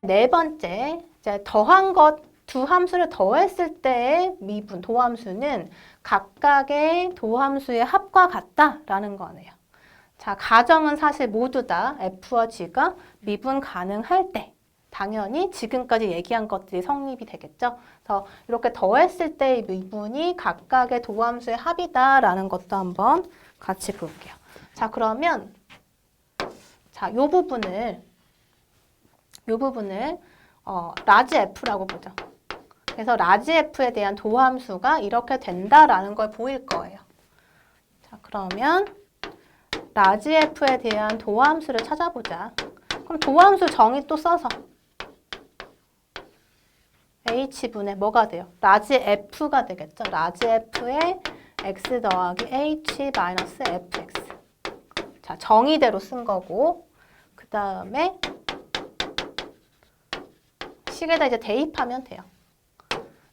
네 번째, 이제 더한 것 두 함수를 더했을 때의 미분, 도함수는 각각의 도함수의 합과 같다라는 거네요. 자, 가정은 사실 모두 다 F와 G가 미분 가능할 때 당연히 지금까지 얘기한 것들이 성립이 되겠죠. 그래서 이렇게 더했을 때의 미분이 각각의 도함수의 합이다라는 것도 한번 같이 볼게요. 자, 그러면 자, 요 부분을 라지 F라고 보죠. 그래서 라지 F에 대한 도함수가 이렇게 된다라는 걸 보일 거예요. 자, 그러면 라지 F에 대한 도함수를 찾아보자. 그럼 도함수 정의 또 써서 H분의 뭐가 돼요? 라지 F가 되겠죠. 라지 F의 X 더하기 H 마이너스 FX. 자, 정의대로 쓴 거고 그 다음에 식에다 이제 대입하면 돼요.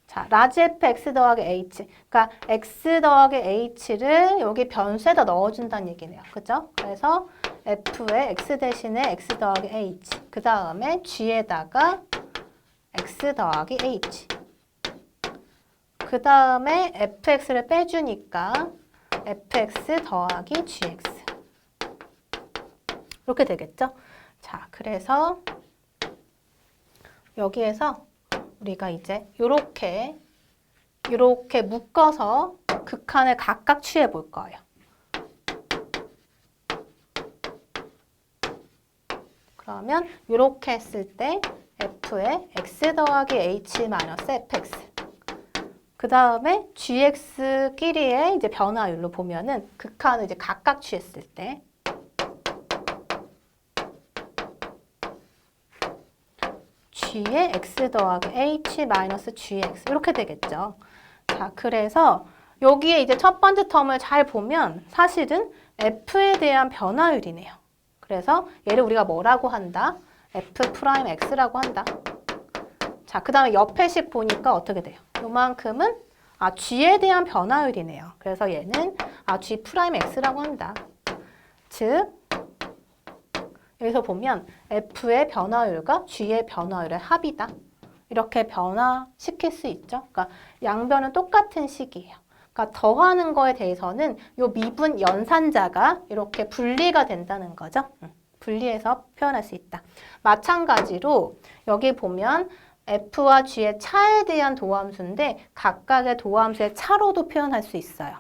자, 라지 F X 더하기 H. 그러니까 X 더하기 H를 여기 변수에다 넣어준다는 얘기네요. 그죠? 그래서 F의 X 대신에 X 더하기 H. 그 다음에 G에다가 X 더하기 H. 그 다음에 FX를 빼주니까 FX 더하기 GX. 이렇게 되겠죠? 자, 그래서 여기에서 우리가 이제 요렇게 묶어서 극한을 각각 취해 볼 거예요. 그러면 요렇게 했을 때 F의 X 더하기 H 마이너스 FX. 그 다음에 GX끼리의 이제 변화율로 보면은 극한을 이제 각각 취했을 때 G의 X 더하기 H 마이너스 GX 이렇게 되겠죠. 자, 그래서 여기에 이제 첫 번째 텀을 잘 보면 사실은 F에 대한 변화율이네요. 그래서 얘를 우리가 뭐라고 한다? F 프라임 X라고 한다. 자, 그 다음에 옆에 식 보니까 어떻게 돼요? 요만큼은 G에 대한 변화율이네요. 그래서 얘는 G 프라임 X라고 한다. 즉 여기서 보면 F의 변화율과 G의 변화율의 합이다. 이렇게 변화시킬 수 있죠. 그러니까 양변은 똑같은 식이에요. 그러니까 더하는 거에 대해서는 요 미분 연산자가 이렇게 분리가 된다는 거죠. 분리해서 표현할 수 있다. 마찬가지로 여기 보면 F와 G의 차에 대한 도함수인데 각각의 도함수의 차로도 표현할 수 있어요.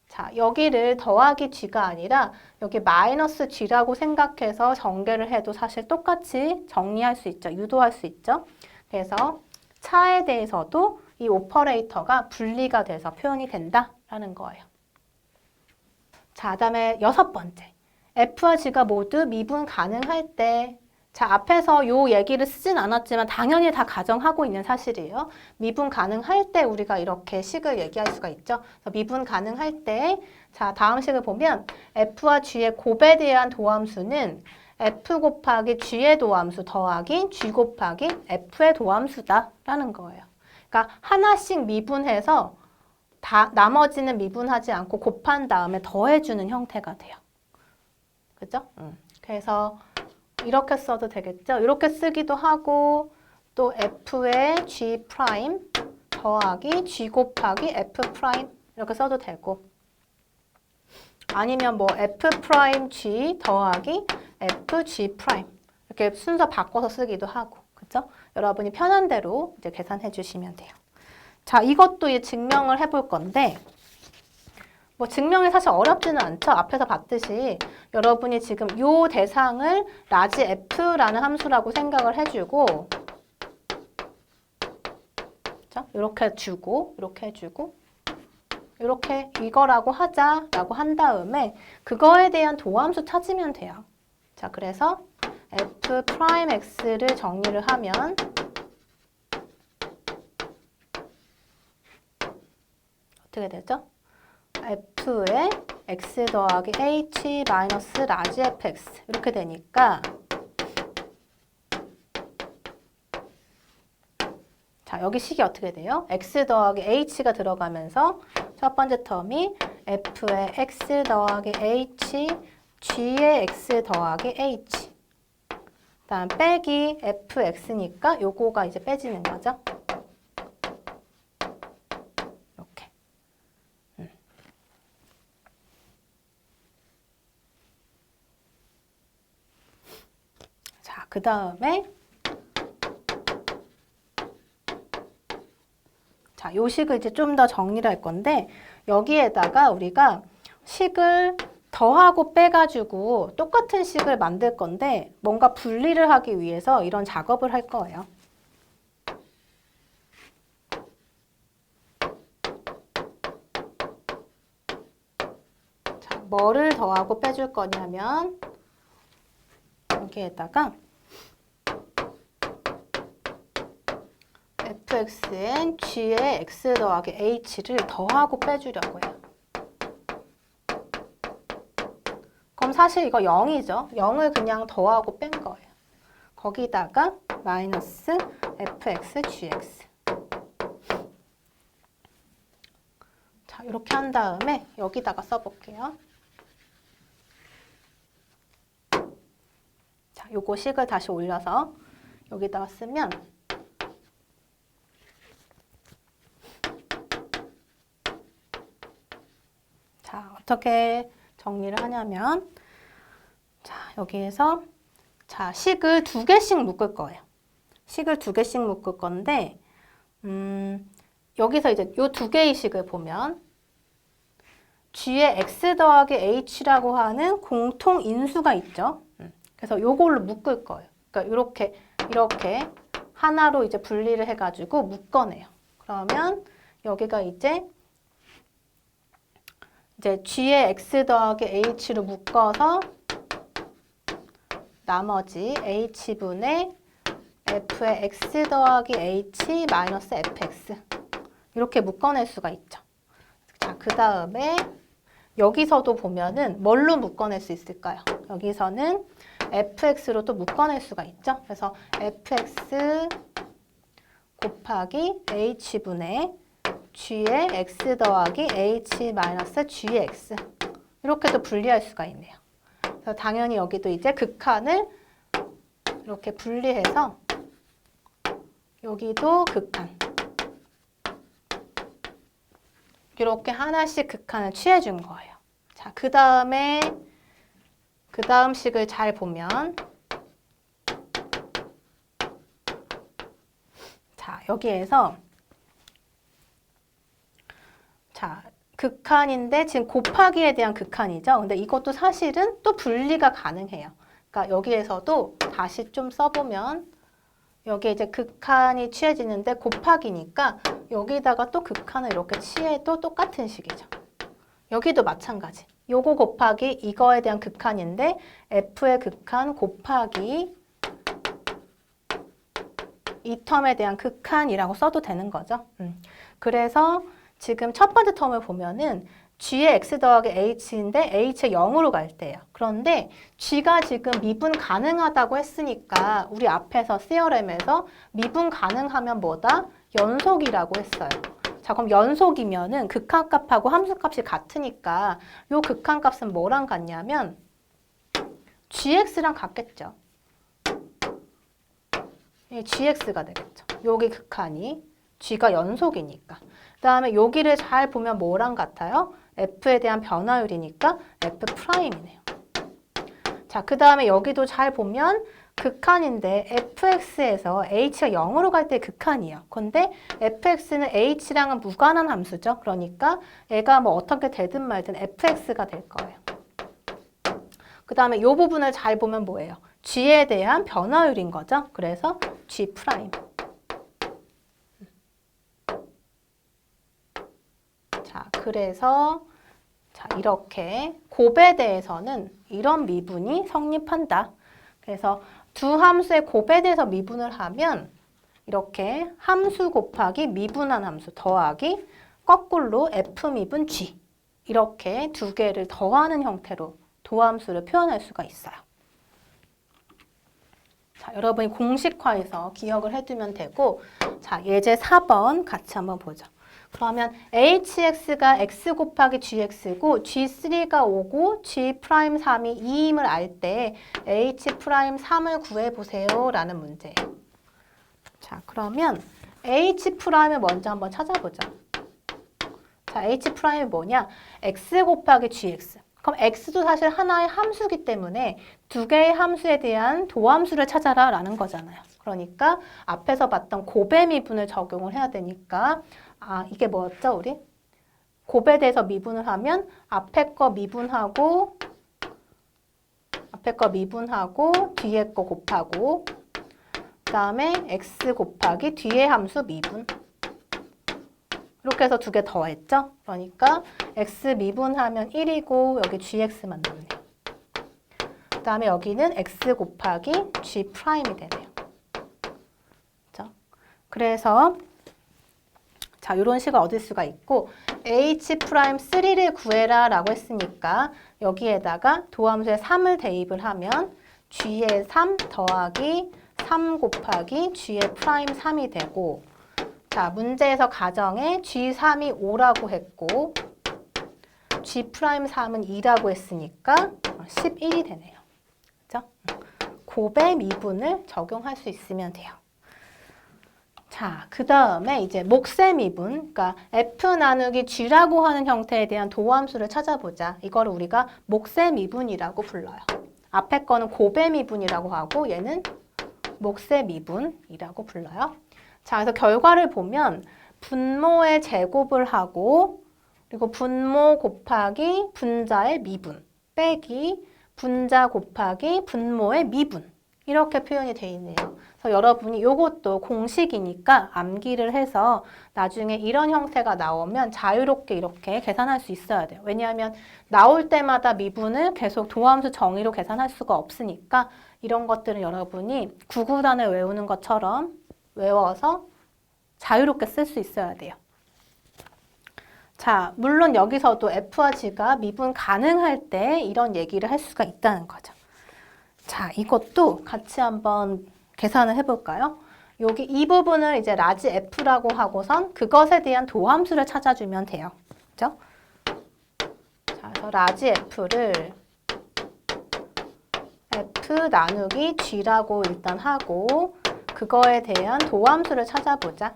자, 여기를 더하기 G가 아니라 여기 마이너스 G라고 생각해서 전개를 해도 사실 똑같이 정리할 수 있죠. 유도할 수 있죠. 그래서 차에 대해서도 이 오퍼레이터가 분리가 돼서 표현이 된다라는 거예요. 자, 그다음에 여섯 번째. F와 G가 모두 미분 가능할 때 자, 앞에서 요 얘기를 쓰진 않았지만 당연히 다 가정하고 있는 사실이에요. 미분 가능할 때 우리가 이렇게 식을 얘기할 수가 있죠. 그래서 미분 가능할 때, 자, 다음 식을 보면 F와 G의 곱에 대한 도함수는 F 곱하기 G의 도함수 더하기 G 곱하기 F의 도함수다라는 거예요. 그러니까 하나씩 미분해서 나머지는 미분하지 않고 곱한 다음에 더해주는 형태가 돼요. 그죠? 그래서 이렇게 써도 되겠죠? 이렇게 쓰기도 하고 또 F의 G 프라임 더하기 G 곱하기 F 프라임 이렇게 써도 되고 아니면 뭐 F 프라임 G 더하기 F G 프라임 이렇게 순서 바꿔서 쓰기도 하고 그죠? 여러분이 편한 대로 이제 계산해 주시면 돼요. 자, 이것도 이제 증명을 해볼 건데 뭐 증명이 사실 어렵지는 않죠. 앞에서 봤듯이 여러분이 지금 요 대상을 라지 F라는 함수라고 생각을 해주고 자, 이렇게 주고 이렇게 해주고 이렇게 이거라고 하자라고 한 다음에 그거에 대한 도함수 찾으면 돼요. 자, 그래서 F 프라임 X를 정리를 하면 어떻게 되죠? F의 X 더하기 H 마이너스 라지 FX 이렇게 되니까 자, 여기 식이 어떻게 돼요? X 더하기 H가 들어가면서 첫 번째 텀이 F의 X 더하기 H G의 X 더하기 H 그 그다음 빼기 fx니까 요거가 이제 빼지는 거죠. 이렇게. 자, 그 다음에 자, 요 식을 이제 좀 더 정리를 할 건데 여기에다가 우리가 식을 더하고 빼가지고 똑같은 식을 만들 건데 뭔가 분리를 하기 위해서 이런 작업을 할 거예요. 자, 뭐를 더하고 빼줄 거냐면 여기에다가 fxn g의 x 더하기 h를 더하고 빼주려고 해요. 그럼 사실 이거 0이죠. 0을 그냥 더하고 뺀 거예요. 거기다가 마이너스 fx gx. 자, 이렇게 한 다음에 여기다가 써볼게요. 자, 요거 식을 다시 올려서 여기다가 쓰면 자, 어떻게 정리를 하냐면 자, 여기에서 자, 식을 2개씩 묶을 거예요. 식을 2개씩 묶을 건데 여기서 이제 요 2개의 식을 보면 g의 x 더하기 h라고 하는 공통 인수가 있죠. 그래서 요걸로 묶을 거예요. 그러니까 이렇게 하나로 이제 분리를 해가지고 묶어내요. 그러면 여기가 이제 g의 x 더하기 h로 묶어서 나머지 h분의 f의 x 더하기 h 마이너스 fx 이렇게 묶어낼 수가 있죠. 자, 그 다음에 여기서도 보면은 뭘로 묶어낼 수 있을까요? 여기서는 fx로 또 묶어낼 수가 있죠. 그래서 fx 곱하기 h분의 g의 x 더하기 h 마이너스 gx 이렇게 또 분리할 수가 있네요. 그래서 당연히 여기도 이제 극한을 이렇게 분리해서 여기도 극한 이렇게 하나씩 극한을 취해준 거예요. 자, 그 다음에 그 다음 식을 잘 보면 자, 여기에서 자, 극한인데 지금 곱하기에 대한 극한이죠. 근데 이것도 사실은 또 분리가 가능해요. 그러니까 여기에서도 다시 좀 써보면 여기에 이제 극한이 취해지는데 곱하기니까 여기다가 또 극한을 이렇게 취해도 똑같은 식이죠. 여기도 마찬가지. 요거 곱하기 이거에 대한 극한인데 f의 극한 곱하기 이 텀에 대한 극한이라고 써도 되는 거죠. 그래서 지금 첫 번째 텀을 보면은 g의 x 더하기 h인데 h의 0으로 갈 때예요. 그런데 g가 지금 미분 가능하다고 했으니까 우리 앞에서 시어렘에서 미분 가능하면 뭐다? 연속이라고 했어요. 자, 그럼 연속이면은 극한값하고 함수값이 같으니까 요 극한값은 뭐랑 같냐면 gx랑 같겠죠. gx가 되겠죠. 여기 극한이 g가 연속이니까. 그 다음에 여기를 잘 보면 뭐랑 같아요? f에 대한 변화율이니까 f'이네요. 자, 그 다음에 여기도 잘 보면 극한인데 fx에서 h가 0으로 갈 때 극한이에요. 근데 fx는 h랑은 무관한 함수죠. 그러니까 얘가 뭐 어떻게 되든 말든 fx가 될 거예요. 그 다음에 이 부분을 잘 보면 뭐예요? g에 대한 변화율인 거죠. 그래서 g'. 자, 그래서 자, 이렇게 곱에 대해서는 이런 미분이 성립한다. 그래서 두 함수의 곱에 대해서 미분을 하면 이렇게 함수 곱하기 미분한 함수 더하기 거꾸로 f 미분 g 이렇게 두 개를 더하는 형태로 도함수를 표현할 수가 있어요. 자, 여러분이 공식화해서 기억을 해두면 되고 자, 예제 4번 같이 한번 보죠. 그러면 hx가 x 곱하기 gx고 g3가 5고 g'3이 2임을 알 때 h'3을 구해보세요 라는 문제예요. 자, 그러면 h'을 먼저 한번 찾아보자. 자, h'이 뭐냐? x 곱하기 gx. 그럼 x도 사실 하나의 함수기 때문에 두 개의 함수에 대한 도함수를 찾아라 라는 거잖아요. 그러니까 앞에서 봤던 곱의 미분을 적용을 해야 되니까 이게 뭐였죠, 우리? 곱에 대해서 미분을 하면 앞에 거 미분하고 뒤에 거 곱하고 그 다음에 x 곱하기 뒤에 함수 미분 이렇게 해서 두 개 더했죠? 그러니까 x 미분하면 1이고 여기 gx만 남네요. 그 다음에 여기는 x 곱하기 g' 되네요. 그렇죠? 그래서 자, 이런 식을 얻을 수가 있고 h'3를 구해라 라고 했으니까 여기에다가 도함수에 3을 대입을 하면 g의 3 더하기 3 곱하기 g의 프라임 3이 되고 자, 문제에서 가정에 g3이 5라고 했고 g'3은 2라고 했으니까 11이 되네요. 그렇죠? 곱의 미분을 적용할 수 있으면 돼요. 자, 그 다음에 이제 몫의 미분, 그러니까 f 나누기 g라고 하는 형태에 대한 도함수를 찾아보자. 이걸 우리가 몫의 미분이라고 불러요. 앞에 거는 곱의 미분이라고 하고 얘는 몫의 미분이라고 불러요. 자, 그래서 결과를 보면 분모의 제곱을 하고 그리고 분모 곱하기 분자의 미분 빼기 분자 곱하기 분모의 미분 이렇게 표현이 되어 있네요. 그래서 여러분이 이것도 공식이니까 암기를 해서 나중에 이런 형태가 나오면 자유롭게 이렇게 계산할 수 있어야 돼요. 왜냐하면 나올 때마다 미분을 계속 도함수 정의로 계산할 수가 없으니까 이런 것들은 여러분이 구구단을 외우는 것처럼 외워서 자유롭게 쓸 수 있어야 돼요. 자, 물론 여기서도 F와 G가 미분 가능할 때 이런 얘기를 할 수가 있다는 거죠. 자, 이것도 같이 한번 계산을 해볼까요? 여기 이 부분을 이제 라지 F라고 하고선 그것에 대한 도함수를 찾아주면 돼요. 그죠? 자, 그래서 라지 F를 F 나누기 G라고 일단 하고 그거에 대한 도함수를 찾아보자.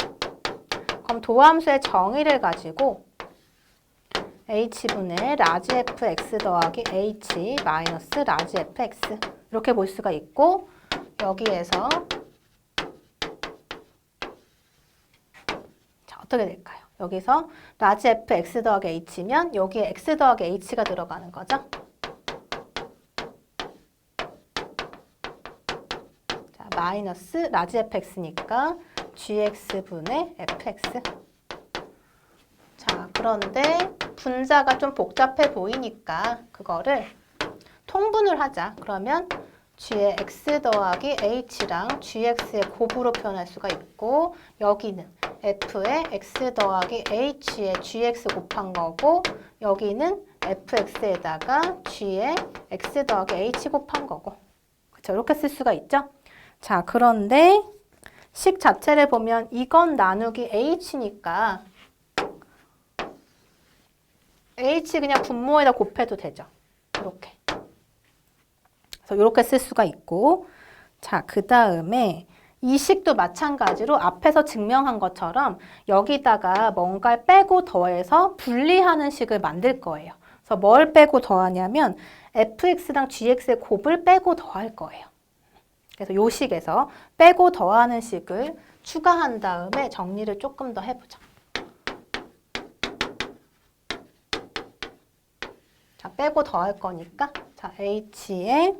그럼 도함수의 정의를 가지고 h분의 라지 fx 더하기 h 마이너스 라지 fx 이렇게 볼 수가 있고 여기에서 자, 어떻게 될까요? 여기서 라지 fx 더하기 h면 여기에 x 더하기 h가 들어가는 거죠. 마이너스 라지 fx니까 gx분의 fx. 자, 그런데 분자가 좀 복잡해 보이니까 그거를 통분을 하자. 그러면 g의 x 더하기 h랑 gx의 곱으로 표현할 수가 있고 여기는 f의 x 더하기 h의 gx 곱한 거고 여기는 fx에다가 g의 x 더하기 h 곱한 거고 그렇죠? 이렇게 쓸 수가 있죠? 자, 그런데 식 자체를 보면 이건 나누기 h니까 h 그냥 분모에다 곱해도 되죠. 이렇게. 그래서 이렇게 쓸 수가 있고 자, 그 다음에 이 식도 마찬가지로 앞에서 증명한 것처럼 여기다가 뭔가를 빼고 더해서 분리하는 식을 만들 거예요. 그래서 뭘 빼고 더하냐면 fx랑 gx의 곱을 빼고 더할 거예요. 그래서 요 식에서 빼고 더하는 식을 추가한 다음에 정리를 조금 더 해보자. 자, 빼고 더할 거니까 자, h에 g의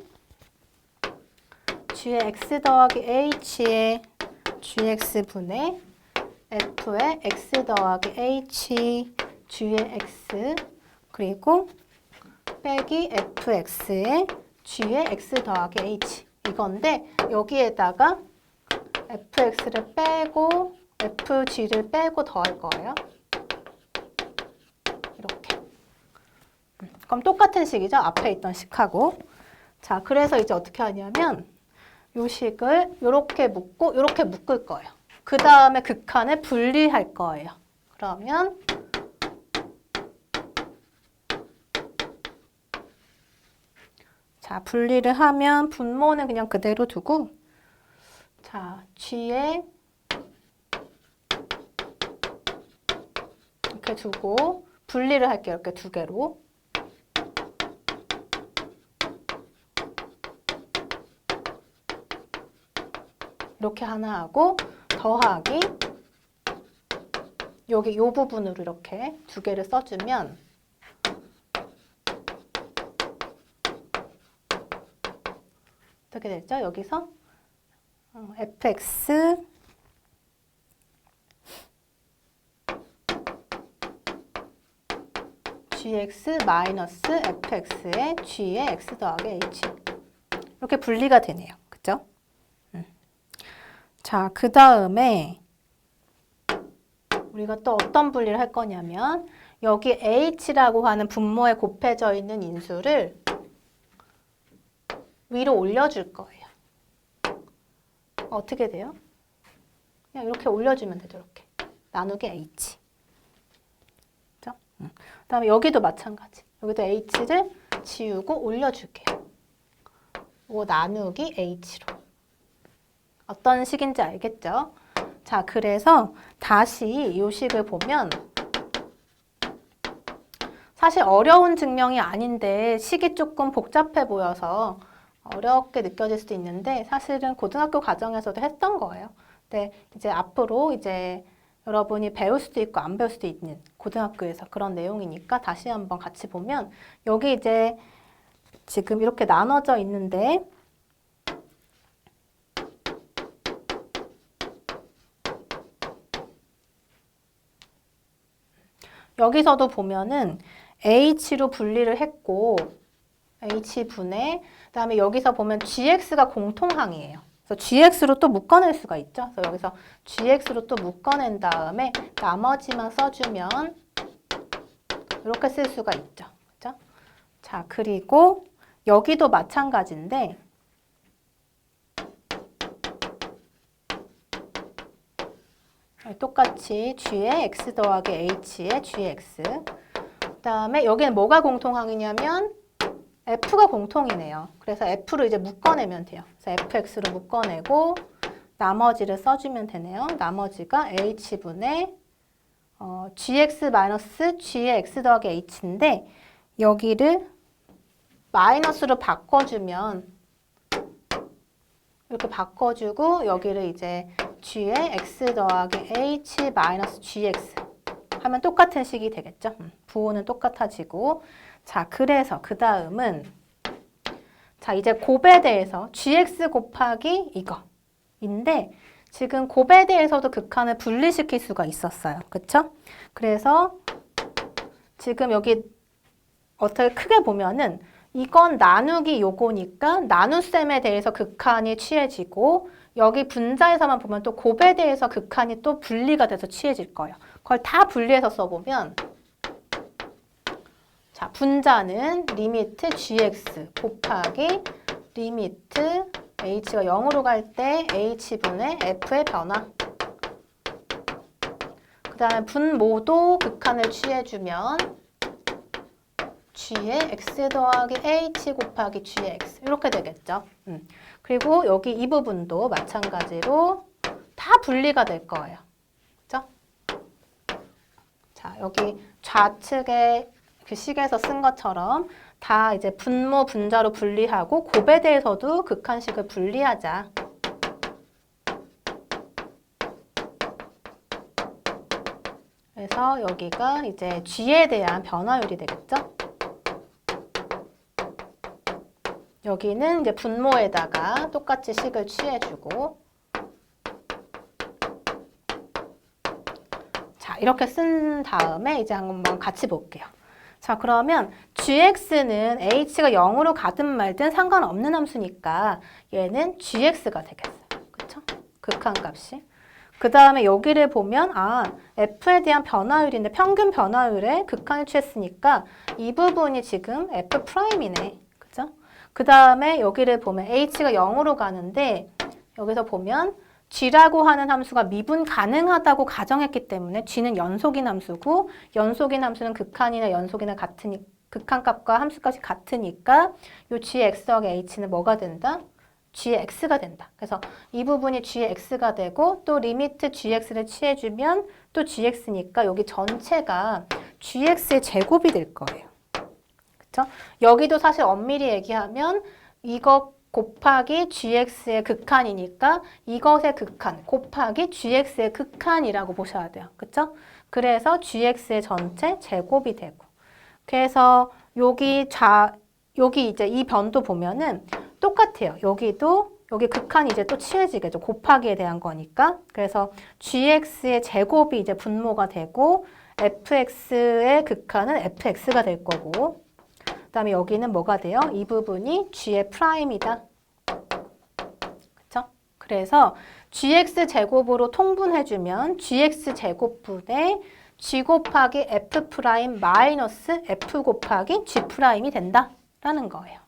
x 더하기 h의 gx분의 f의 x 더하기 h g의 x 그리고 빼기 fx의 g의 x 더하기 h 이건데 여기에다가 fx를 빼고 fg를 빼고 더할 거예요. 이렇게. 그럼 똑같은 식이죠. 앞에 있던 식하고. 자, 그래서 이제 어떻게 하냐면 요 식을 이렇게 묶고 이렇게 묶을 거예요. 그 다음에 극한을 분리할 거예요. 그러면 자, 분리를 하면 분모는 그냥 그대로 두고 자, G에 이렇게 두고 분리를 할게요. 이렇게 두 개로. 이렇게 하나 하고 더하기 여기 요 부분으로 이렇게 두 개를 써주면 어떻게 되죠? 여기서 fx gx 마이너스 fx의 g의 x 더하기 h 이렇게 분리가 되네요. 그죠? 자, 그 다음에 우리가 또 어떤 분리를 할 거냐면 여기 h라고 하는 분모에 곱해져 있는 인수를 위로 올려줄 거예요. 어떻게 돼요? 그냥 이렇게 올려주면 되죠. 이렇게 나누기 h. 그죠? 그 다음에 여기도 마찬가지. 여기도 h를 지우고 올려줄게요. 이거 나누기 h로. 어떤 식인지 알겠죠? 자, 그래서 다시 이 식을 보면 사실 어려운 증명이 아닌데 식이 조금 복잡해 보여서 어렵게 느껴질 수도 있는데 사실은 고등학교 과정에서도 했던 거예요. 근데 이제 앞으로 이제 여러분이 배울 수도 있고 안 배울 수도 있는 고등학교에서 그런 내용이니까 다시 한번 같이 보면 여기 이제 지금 이렇게 나눠져 있는데 여기서도 보면은 h로 분리를 했고 h분의 그다음에 여기서 보면 gx가 공통항이에요. 그래서 gx로 또 묶어낼 수가 있죠. 그래서 여기서 gx로 또 묶어낸 다음에 나머지만 써주면 이렇게 쓸 수가 있죠. 그죠? 자, 그리고 여기도 마찬가지인데 똑같이 g의 x 더하기 h의 gx 그 다음에 여기는 뭐가 공통항이냐면 f가 공통이네요. 그래서 f로 이제 묶어내면 돼요. 그래서 fx로 묶어내고 나머지를 써주면 되네요. 나머지가 h분의 gx 마이너스 g의 x 더하기 h인데 여기를 마이너스로 바꿔주면 이렇게 바꿔주고 여기를 이제 g의 x 더하기 h 마이너스 gx 하면 똑같은 식이 되겠죠. 부호는 똑같아지고 자, 그래서 그 다음은 자, 이제 곱에 대해서 gx 곱하기 이거인데 지금 곱에 대해서도 극한을 분리시킬 수가 있었어요. 그쵸? 그래서 지금 여기 어떻게 크게 보면은 이건 나누기 요거니까 나눗셈에 대해서 극한이 취해지고 여기 분자에서만 보면 또 곱에 대해서 극한이 또 분리가 돼서 취해질 거예요. 그걸 다 분리해서 써보면 자, 분자는 리미트 gx 곱하기 리미트 h가 0으로 갈 때 h분의 f의 변화 그 다음에 분모도 극한을 취해주면 g의 x 더하기 h 곱하기 g의 x 이렇게 되겠죠. 그리고 여기 이 부분도 마찬가지로 다 분리가 될 거예요. 그죠? 자, 여기 좌측에 그 식에서 쓴 것처럼 다 이제 분모 분자로 분리하고 곱에 대해서도 극한식을 분리하자. 그래서 여기가 이제 g에 대한 변화율이 되겠죠? 여기는 이제 분모에다가 똑같이 식을 취해주고 자, 이렇게 쓴 다음에 이제 한번 같이 볼게요. 자, 그러면 gx는 h가 0으로 가든 말든 상관없는 함수니까 얘는 gx가 되겠어요. 그쵸? 극한값이. 그 다음에 여기를 보면 f에 대한 변화율인데 평균 변화율에 극한을 취했으니까 이 부분이 지금 f'이네. 그죠? 그 다음에 여기를 보면 h가 0으로 가는데 여기서 보면 g라고 하는 함수가 미분 가능하다고 가정했기 때문에 g는 연속인 함수고 연속인 함수는 극한이나 연속이나 같으니 극한값과 함수값이 같으니까 요 g의 x 더하기 h는 뭐가 된다? g의 x가 된다. 그래서 이 부분이 g의 x가 되고 또 리미트 gx를 취해주면 또 gx니까 여기 전체가 gx의 제곱이 될 거예요. 그쵸? 여기도 사실 엄밀히 얘기하면 이거 곱하기 gx의 극한이니까 이것의 극한 곱하기 gx의 극한이라고 보셔야 돼요. 그쵸? 그래서 gx의 전체 제곱이 되고 그래서 여기 이제 이 변도 보면은 똑같아요. 여기 극한이 이제 또 취해지겠죠. 곱하기에 대한 거니까. 그래서 gx의 제곱이 이제 분모가 되고 fx의 극한은 fx가 될 거고 그 다음에 여기는 뭐가 돼요? 이 부분이 g의 프라임이다. 그쵸? 그래서 gx 제곱으로 통분해주면 gx 제곱분의 g 곱하기 f 프라임 마이너스 f 곱하기 g 프라임이 된다라는 거예요.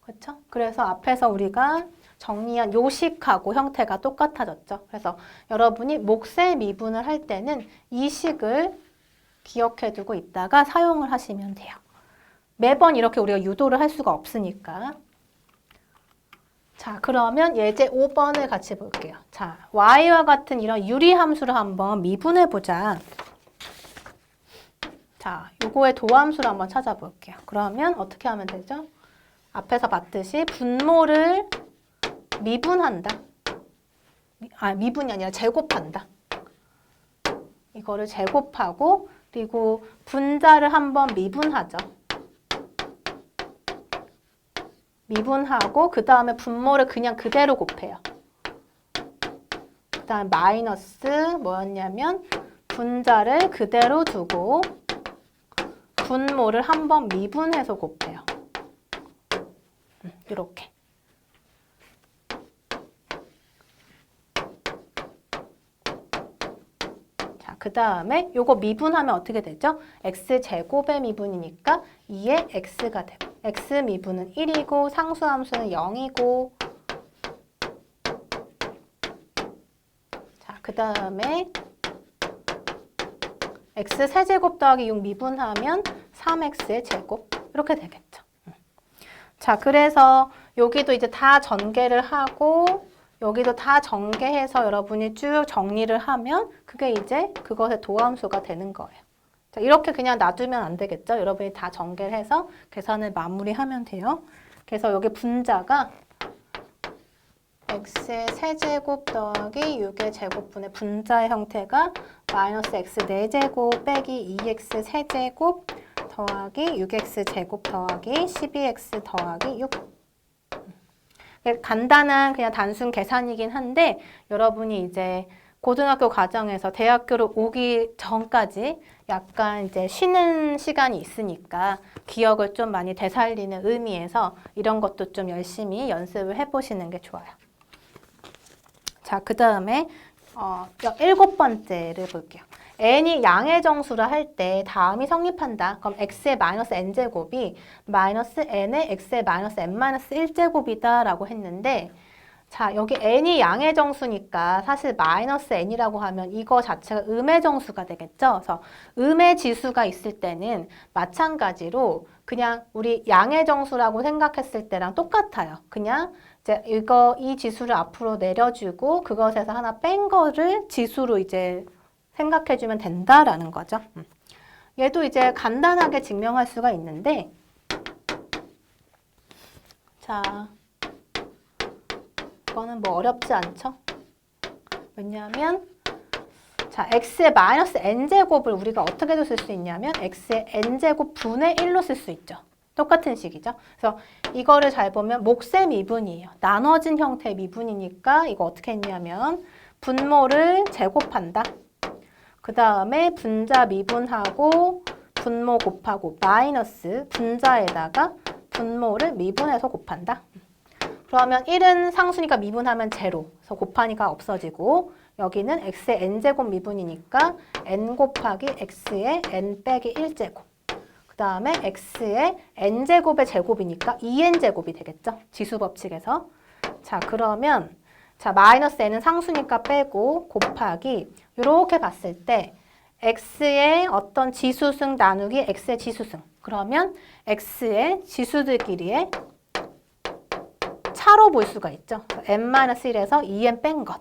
그렇죠? 그래서 앞에서 우리가 정리한 요식하고 형태가 똑같아졌죠. 그래서 여러분이 몫의 미분을 할 때는 이 식을 기억해두고 있다가 사용을 하시면 돼요. 매번 이렇게 우리가 유도를 할 수가 없으니까. 자, 그러면 예제 5번을 같이 볼게요. 자, y와 같은 이런 유리함수를 한번 미분해보자. 자, 요거의 도함수를 한번 찾아볼게요. 그러면 어떻게 하면 되죠? 앞에서 봤듯이 분모를 미분한다. 미분이 아니라 제곱한다. 이거를 제곱하고 그리고 분자를 한번 미분하죠. 미분하고 그 다음에 분모를 그냥 그대로 곱해요. 그 다음에 마이너스 뭐였냐면 분자를 그대로 두고 분모를 한번 미분해서 곱해요. 이렇게. 자, 그 다음에 요거 미분하면 어떻게 되죠? x제곱의 미분이니까 2의 x가 되고 x 미분은 1이고 상수함수는 0이고 자, 그 다음에 x 세제곱 더하기 6 미분하면 3x의 제곱 이렇게 되겠죠. 자, 그래서 여기도 이제 다 전개를 하고 여기도 다 전개해서 여러분이 쭉 정리를 하면 그게 이제 그것의 도함수가 되는 거예요. 자, 이렇게 그냥 놔두면 안 되겠죠? 여러분이 다 전개를 해서 계산을 마무리하면 돼요. 그래서 여기 분자가 x의 세제곱 더하기 6의 제곱분의 분자의 형태가 마이너스 x 4제곱 빼기 2x 세제곱 더하기 6x 제곱 더하기 12x 더하기 6. 간단한 그냥 단순 계산이긴 한데 여러분이 이제 고등학교 과정에서 대학교로 오기 전까지 약간 이제 쉬는 시간이 있으니까 기억을 좀 많이 되살리는 의미에서 이런 것도 좀 열심히 연습을 해보시는 게 좋아요. 자, 그 다음에 7번째를 볼게요. n이 양의 정수라 할 때 다음이 성립한다. 그럼 x의 마이너스 n제곱이 마이너스 n의 x의 마이너스 n 마이너스 1제곱이다 라고 했는데 자, 여기 n이 양의 정수니까 사실 마이너스 n이라고 하면 이거 자체가 음의 정수가 되겠죠. 그래서 음의 지수가 있을 때는 마찬가지로 그냥 우리 양의 정수라고 생각했을 때랑 똑같아요. 그냥 이제 이 지수를 앞으로 내려주고 그것에서 하나 뺀 거를 지수로 이제 생각해주면 된다라는 거죠. 얘도 이제 간단하게 증명할 수가 있는데 자, 이거는 뭐 어렵지 않죠? 왜냐하면 자, x의 마이너스 n제곱을 우리가 어떻게도 쓸 수 있냐면 x의 n제곱 분의 1로 쓸 수 있죠. 똑같은 식이죠. 그래서 이거를 잘 보면 몫의 미분이에요. 나눠진 형태의 미분이니까 이거 어떻게 했냐면 분모를 제곱한다. 그 다음에 분자 미분하고 분모 곱하고 마이너스 분자에다가 분모를 미분해서 곱한다. 그러면 1은 상수니까 미분하면 제로. 그래서 곱하니까 없어지고 여기는 x의 n제곱 미분이니까 n 곱하기 x의 n 빼기 1제곱. 그 다음에 x의 n제곱의 제곱이니까 2n제곱이 되겠죠. 지수법칙에서. 자, 그러면 자, 마이너스 n은 상수니까 빼고 곱하기 이렇게 봤을 때 x의 어떤 지수승 나누기 x의 지수승. 그러면 x의 지수들끼리의 차로 볼 수가 있죠. n-1에서 2n 뺀 것.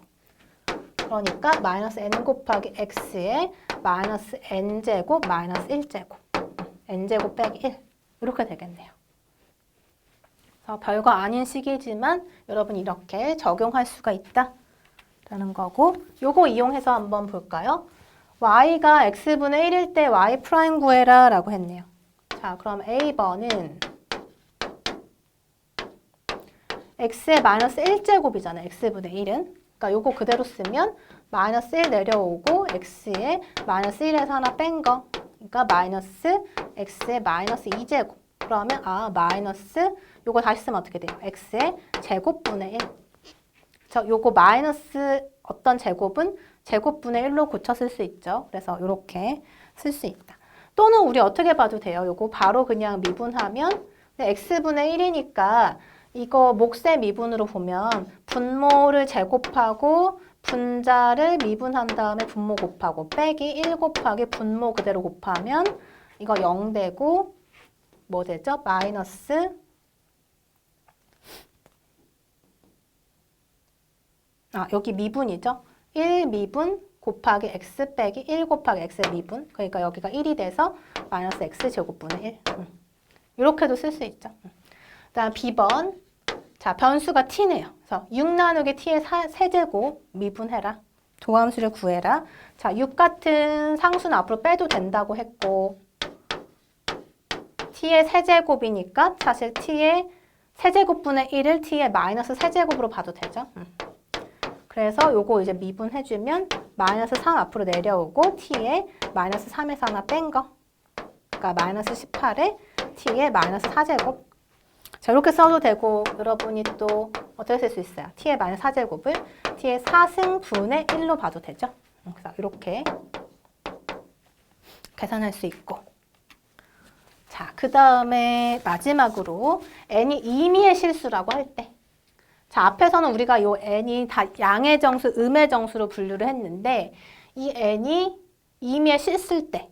그러니까 마이너스 n 곱하기 x의 마이너스 n제곱 마이너스 1제곱. n제곱 빼기 1. 이렇게 되겠네요. 그래서 별거 아닌 식이지만 여러분 이렇게 적용할 수가 있다라는 거고, 요거 이용해서 한번 볼까요? y가 x분의 1일 때 y 프라임 구해라 라고 했네요. 자, 그럼 A번은 x의 마이너스 1제곱이잖아요. x분의 1은. 그러니까 요거 그대로 쓰면 마이너스 1 내려오고 x의 마이너스 1에서 하나 뺀 거. 그러니까 마이너스 x의 마이너스 2제곱. 그러면 마이너스 요거 다시 쓰면 어떻게 돼요? x의 제곱분의 1. 요거 마이너스 어떤 제곱은 제곱분의 1로 고쳐 쓸 수 있죠. 그래서 이렇게 쓸 수 있다. 또는 우리 어떻게 봐도 돼요? 요거 바로 그냥 미분하면 x분의 1이니까 이거 몫의 미분으로 보면 분모를 제곱하고 분자를 미분한 다음에 분모 곱하고 빼기 1 곱하기 분모 그대로 곱하면 이거 0 되고 뭐 되죠? 마이너스 여기 미분이죠. 1 미분 곱하기 x 빼기 1 곱하기 x의 미분. 그러니까 여기가 1이 돼서 마이너스 x 제곱분의 1. 이렇게도 쓸 수 있죠. 그다음 B번. 자, 변수가 t네요. 그래서 6 나누기 t의 세제곱 미분해라. 도함수를 구해라. 자, 6 같은 상수는 앞으로 빼도 된다고 했고 t의 세제곱이니까 사실 t의 세제곱분의 1을 t의 마이너스 세제곱으로 봐도 되죠. 그래서 요거 이제 미분해주면 마이너스 3 앞으로 내려오고 t의 마이너스 3에서 하나 뺀 거. 그러니까 마이너스 18에 t의 마이너스 4제곱. 자, 이렇게 써도 되고 여러분이 또 어떻게 쓸 수 있어요? t의 마이너스 4제곱을 t의 4승분의 1로 봐도 되죠. 그래서 이렇게 계산할 수 있고. 자, 그 다음에 마지막으로 n이 임의의 실수라고 할 때. 자, 앞에서는 우리가 이 n이 다 양의 정수, 음의 정수로 분류를 했는데 이 n이 임의의 실수일 때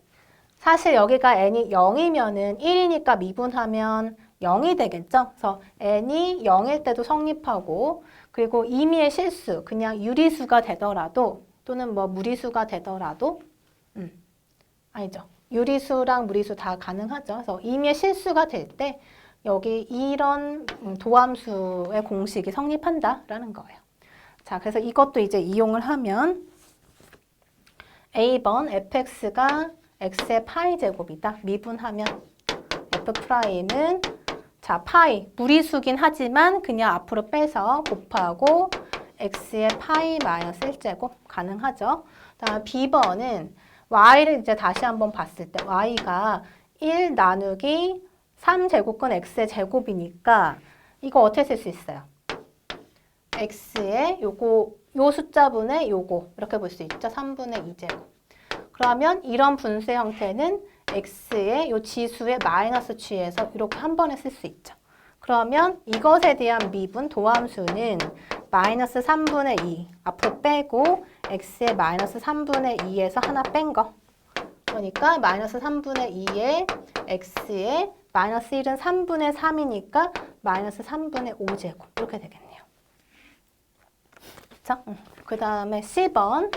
사실 여기가 n이 0이면은 1이니까 미분하면 0이 되겠죠? 그래서 n이 0일 때도 성립하고 그리고 임의의 실수, 그냥 유리수가 되더라도 또는 뭐 무리수가 되더라도 아니죠. 유리수랑 무리수 다 가능하죠. 그래서 임의의 실수가 될 때 여기 이런 도함수의 공식이 성립한다라는 거예요. 자, 그래서 이것도 이제 이용을 하면 A번 fx가 x의 파이 제곱이다. 미분하면 f'은 자, 파이 무리수긴 하지만 그냥 앞으로 빼서 곱하고 x의 파이 마이너스 1제곱 가능하죠. 다음 B번은 y를 이제 다시 한번 봤을 때 y가 1 나누기 3제곱근 x의 제곱이니까 이거 어떻게 쓸 수 있어요? x의 요거 요 숫자분의 요거 이렇게 볼 수 있죠. 3분의 2제곱. 그러면 이런 분수의 형태는 x의 요 지수의 마이너스 취해서 이렇게 한 번에 쓸 수 있죠. 그러면 이것에 대한 미분 도함수는 마이너스 3분의 2 앞으로 빼고 x의 마이너스 3분의 2에서 하나 뺀 거. 그러니까 마이너스 3분의 2에 x의 마이너스 1은 3분의 3이니까 마이너스 3분의 5제곱 이렇게 되겠네요. 그렇죠? 그 다음에 C번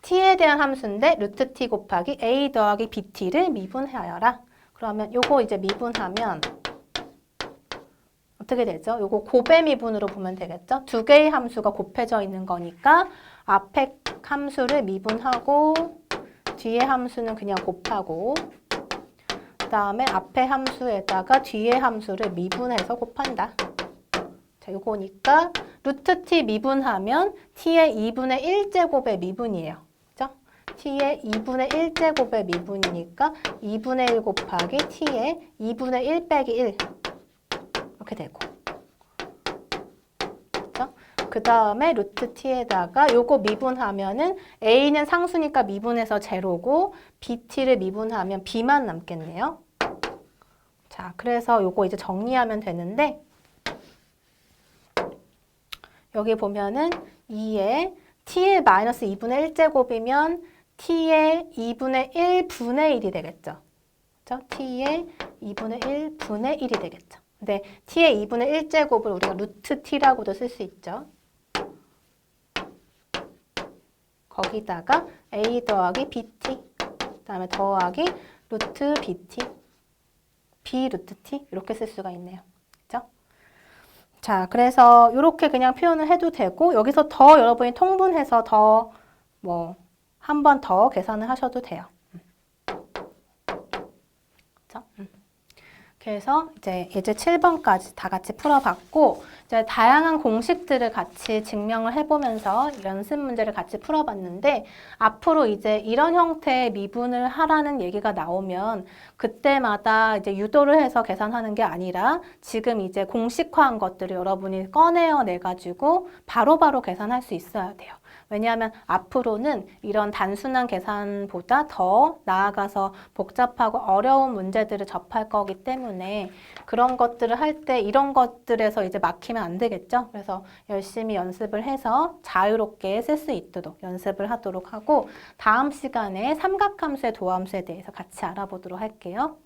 t에 대한 함수인데 루트 t 곱하기 a 더하기 bt를 미분하여라. 그러면 요거 이제 미분하면 어떻게 되죠? 요거 곱의 미분으로 보면 되겠죠? 두 개의 함수가 곱해져 있는 거니까 앞에 함수를 미분하고 뒤에 함수는 그냥 곱하고 그 다음에 앞에 함수에다가 뒤에 함수를 미분해서 곱한다. 자, 요거니까 루트 t 미분하면 t의 2분의 1제곱의 미분이에요. 그죠? t의 2분의 1제곱의 미분이니까 2분의 1 곱하기 t의 2분의 1 빼기 1 이렇게 되고 그죠? 그 다음에 루트 t에다가 요거 미분하면은 a는 상수니까 미분해서 제로고 bt를 미분하면 b만 남겠네요. 자, 그래서 요거 이제 정리하면 되는데 여기 보면은 2에 t의 마이너스 2분의 1제곱이면 t의 2분의 1분의 1이 되겠죠. 그렇죠? t의 2분의 1분의 1이 되겠죠. 근데 t의 2분의 1제곱을 우리가 루트 t라고도 쓸 수 있죠. 거기다가 a 더하기 bt, 그 다음에 더하기 루트 bt, b 루트 t 이렇게 쓸 수가 있네요. 그렇죠? 자, 그래서 이렇게 그냥 표현을 해도 되고 여기서 더 여러분이 통분해서 더 뭐 한 번 더 계산을 하셔도 돼요. 그렇죠? 그래서 이제 예제 7번까지 다 같이 풀어봤고 이제 다양한 공식들을 같이 증명을 해보면서 연습 문제를 같이 풀어봤는데 앞으로 이제 이런 형태의 미분을 하라는 얘기가 나오면 그때마다 이제 유도를 해서 계산하는 게 아니라 지금 이제 공식화한 것들을 여러분이 꺼내어 가지고 바로바로 계산할 수 있어야 돼요. 왜냐하면 앞으로는 이런 단순한 계산보다 더 나아가서 복잡하고 어려운 문제들을 접할 거기 때문에 그런 것들을 할 때 이런 것들에서 이제 막히면 안 되겠죠. 그래서 열심히 연습을 해서 자유롭게 쓸 수 있도록 연습을 하도록 하고 다음 시간에 삼각함수의 도함수에 대해서 같이 알아보도록 할게요.